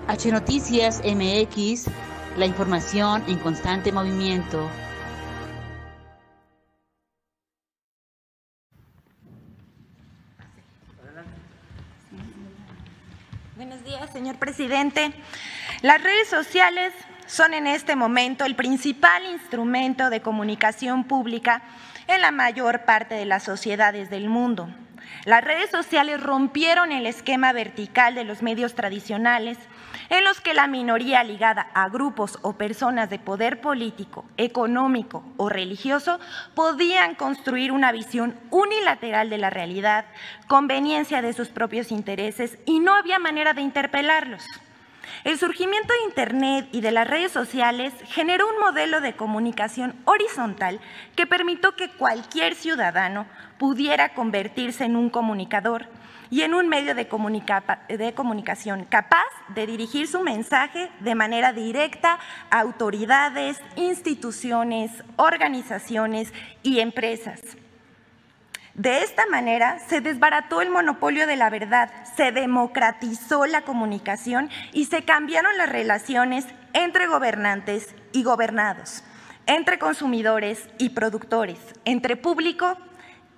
H Noticias MX, la información en constante movimiento. Buenos días, señor presidente. Las redes sociales son en este momento el principal instrumento de comunicación pública en la mayor parte de las sociedades del mundo. Las redes sociales rompieron el esquema vertical de los medios tradicionales, en los que la minoría ligada a grupos o personas de poder político, económico o religioso podían construir una visión unilateral de la realidad, conveniencia de sus propios intereses y no había manera de interpelarlos. El surgimiento de Internet y de las redes sociales generó un modelo de comunicación horizontal que permitió que cualquier ciudadano pudiera convertirse en un comunicador y en un medio de comunicación capaz de dirigir su mensaje de manera directa a autoridades, instituciones, organizaciones y empresas. De esta manera se desbarató el monopolio de la verdad, se democratizó la comunicación y se cambiaron las relaciones entre gobernantes y gobernados, entre consumidores y productores, entre público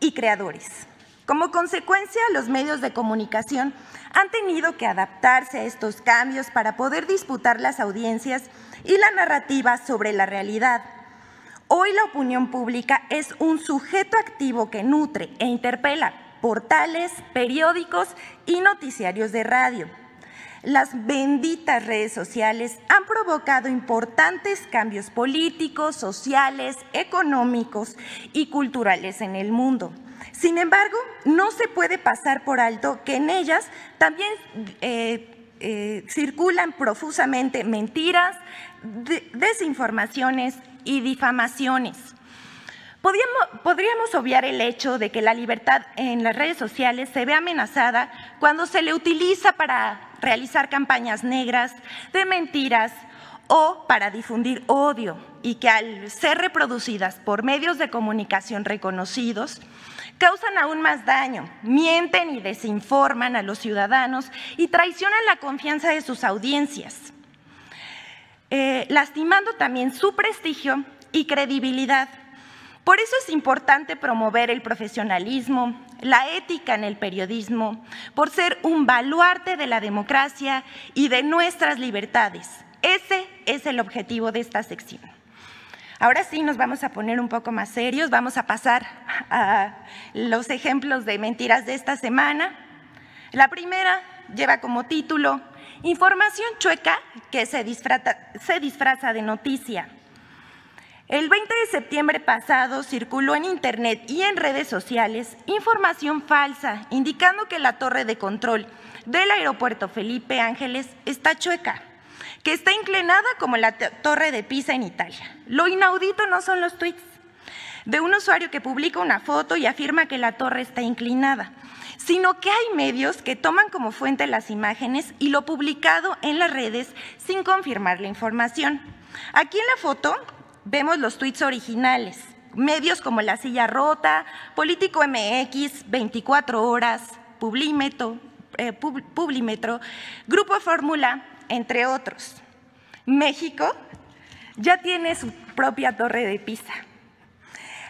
y creadores. Como consecuencia, los medios de comunicación han tenido que adaptarse a estos cambios para poder disputar las audiencias y la narrativa sobre la realidad. Hoy la opinión pública es un sujeto activo que nutre e interpela portales, periódicos y noticiarios de radio. Las benditas redes sociales han provocado importantes cambios políticos, sociales, económicos y culturales en el mundo. Sin embargo, no se puede pasar por alto que en ellas también circulan profusamente mentiras, desinformaciones y difamaciones. Podríamos obviar el hecho de que la libertad en las redes sociales se ve amenazada cuando se le utiliza para realizar campañas negras de mentiras o para difundir odio, y que al ser reproducidas por medios de comunicación reconocidos, causan aún más daño, mienten y desinforman a los ciudadanos y traicionan la confianza de sus audiencias, lastimando también su prestigio y credibilidad. Por eso es importante promover el profesionalismo, la ética en el periodismo, por ser un baluarte de la democracia y de nuestras libertades. Ese es el objetivo de esta sección. Ahora sí nos vamos a poner un poco más serios, vamos a pasar a los ejemplos de mentiras de esta semana. La primera lleva como título "Información chueca que se disfraza de noticia". El 20 de septiembre pasado circuló en Internet y en redes sociales información falsa indicando que la torre de control del aeropuerto Felipe Ángeles está chueca, que está inclinada como la Torre de Pisa en Italia. Lo inaudito no son los tweets de un usuario que publica una foto y afirma que la torre está inclinada, sino que hay medios que toman como fuente las imágenes y lo publicado en las redes sin confirmar la información. Aquí en la foto vemos los tweets originales, medios como La Silla Rota, Político MX, 24 Horas, Publímetro, Grupo Fórmula, entre otros. México ya tiene su propia Torre de Pisa.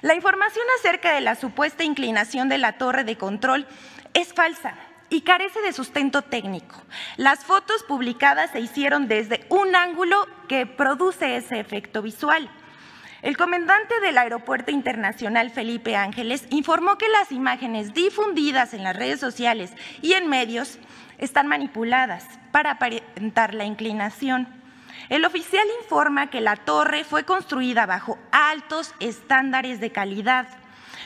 La información acerca de la supuesta inclinación de la torre de control es falsa y carece de sustento técnico. Las fotos publicadas se hicieron desde un ángulo que produce ese efecto visual. El comandante del Aeropuerto Internacional Felipe Ángeles informó que las imágenes difundidas en las redes sociales y en medios están manipuladas para aparentar la inclinación. El oficial informa que la torre fue construida bajo altos estándares de calidad,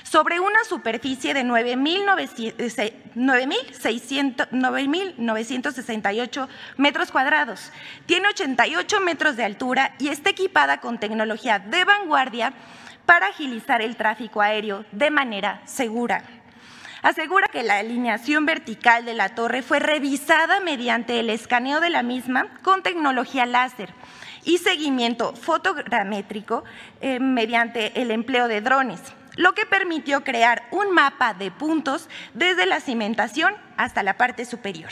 sobre una superficie de 9.968 metros cuadrados. Tiene 88 metros de altura y está equipada con tecnología de vanguardia para agilizar el tráfico aéreo de manera segura. Asegura que la alineación vertical de la torre fue revisada mediante el escaneo de la misma con tecnología láser y seguimiento fotogramétrico mediante el empleo de drones. lo que permitió crear un mapa de puntos desde la cimentación hasta la parte superior.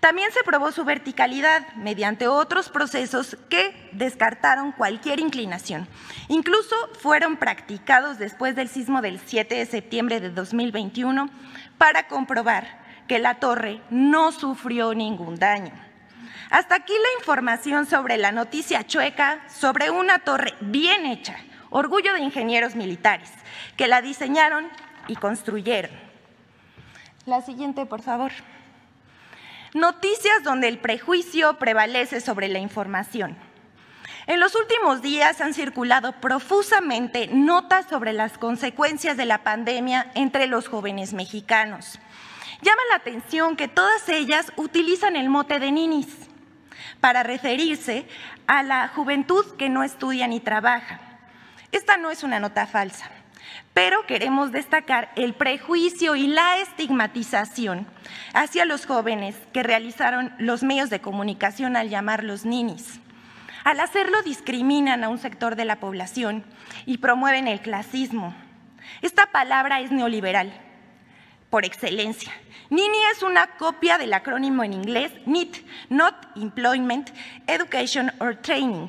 También se probó su verticalidad mediante otros procesos que descartaron cualquier inclinación. Incluso fueron practicados después del sismo del 7 de septiembre de 2021 para comprobar que la torre no sufrió ningún daño. Hasta aquí la información sobre la noticia chueca sobre una torre bien hecha, orgullo de ingenieros militares que la diseñaron y construyeron. La siguiente, por favor. Noticias donde el prejuicio prevalece sobre la información. En los últimos días han circulado profusamente notas sobre las consecuencias de la pandemia entre los jóvenes mexicanos. Llama la atención que todas ellas utilizan el mote de ninis para referirse a la juventud que no estudia ni trabaja. Esta no es una nota falsa, pero queremos destacar el prejuicio y la estigmatización hacia los jóvenes que realizaron los medios de comunicación al llamarlos ninis. Al hacerlo discriminan a un sector de la población y promueven el clasismo. Esta palabra es neoliberal por excelencia. Nini es una copia del acrónimo en inglés NEET, Not Employment, Education or Training,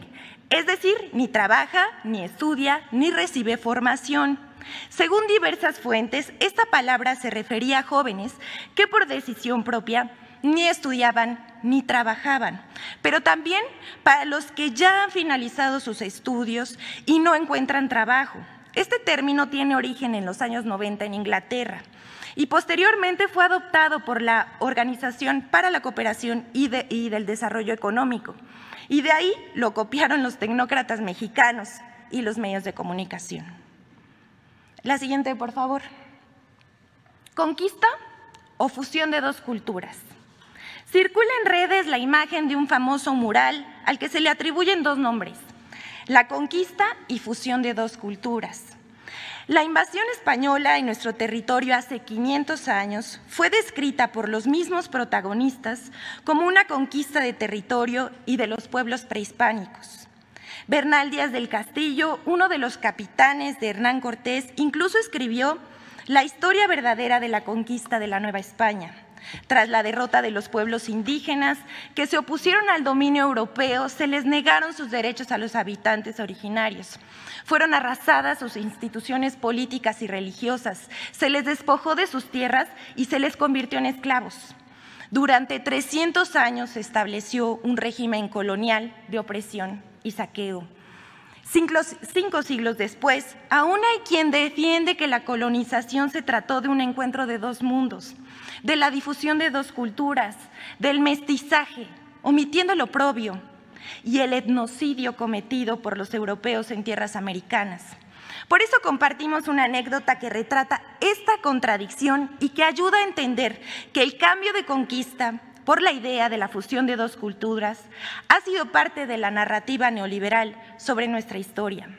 es decir, ni trabaja, ni estudia, ni recibe formación. Según diversas fuentes, esta palabra se refería a jóvenes que por decisión propia ni estudiaban ni trabajaban, pero también para los que ya han finalizado sus estudios y no encuentran trabajo. Este término tiene origen en los años 90 en Inglaterra y posteriormente fue adoptado por la Organización para la Cooperación y del Desarrollo Económico, y de ahí lo copiaron los tecnócratas mexicanos y los medios de comunicación. La siguiente, por favor. ¿Conquista o fusión de dos culturas? Circula en redes la imagen de un famoso mural al que se le atribuyen dos nombres: la conquista y fusión de dos culturas. La invasión española en nuestro territorio hace 500 años fue descrita por los mismos protagonistas como una conquista de territorio y de los pueblos prehispánicos. Bernal Díaz del Castillo, uno de los capitanes de Hernán Cortés, incluso escribió la historia verdadera de la conquista de la Nueva España. Tras la derrota de los pueblos indígenas que se opusieron al dominio europeo, se les negaron sus derechos a los habitantes originarios. Fueron arrasadas sus instituciones políticas y religiosas, se les despojó de sus tierras y se les convirtió en esclavos. Durante 300 años se estableció un régimen colonial de opresión y saqueo. 5 siglos después, aún hay quien defiende que la colonización se trató de un encuentro de dos mundos, de la difusión de dos culturas, del mestizaje, omitiendo lo oprobio, y el etnocidio cometido por los europeos en tierras americanas. Por eso compartimos una anécdota que retrata esta contradicción y que ayuda a entender que el cambio de conquista por la idea de la fusión de dos culturas ha sido parte de la narrativa neoliberal sobre nuestra historia.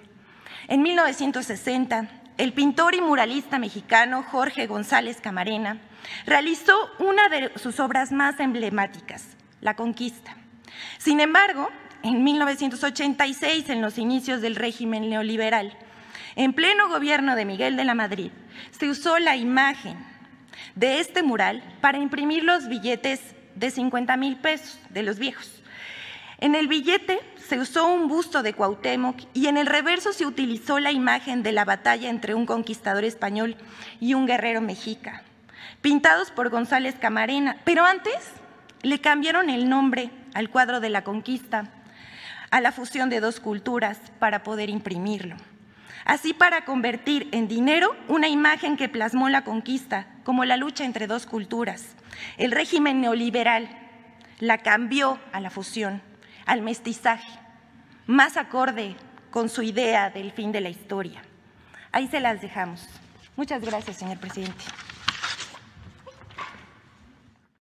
En 1960, el pintor y muralista mexicano Jorge González Camarena realizó una de sus obras más emblemáticas, La Conquista. Sin embargo, en 1986, en los inicios del régimen neoliberal, en pleno gobierno de Miguel de la Madrid, se usó la imagen de este mural para imprimir los billetes de 50,000 pesos de los viejos. En el billete se usó un busto de Cuauhtémoc y en el reverso se utilizó la imagen de la batalla entre un conquistador español y un guerrero mexica, pintados por González Camarena, pero antes le cambiaron el nombre al cuadro de la conquista, a la fusión de dos culturas para poder imprimirlo. Así, para convertir en dinero una imagen que plasmó la conquista como la lucha entre dos culturas, el régimen neoliberal la cambió a la fusión, al mestizaje, más acorde con su idea del fin de la historia. Ahí se las dejamos. Muchas gracias, señor presidente.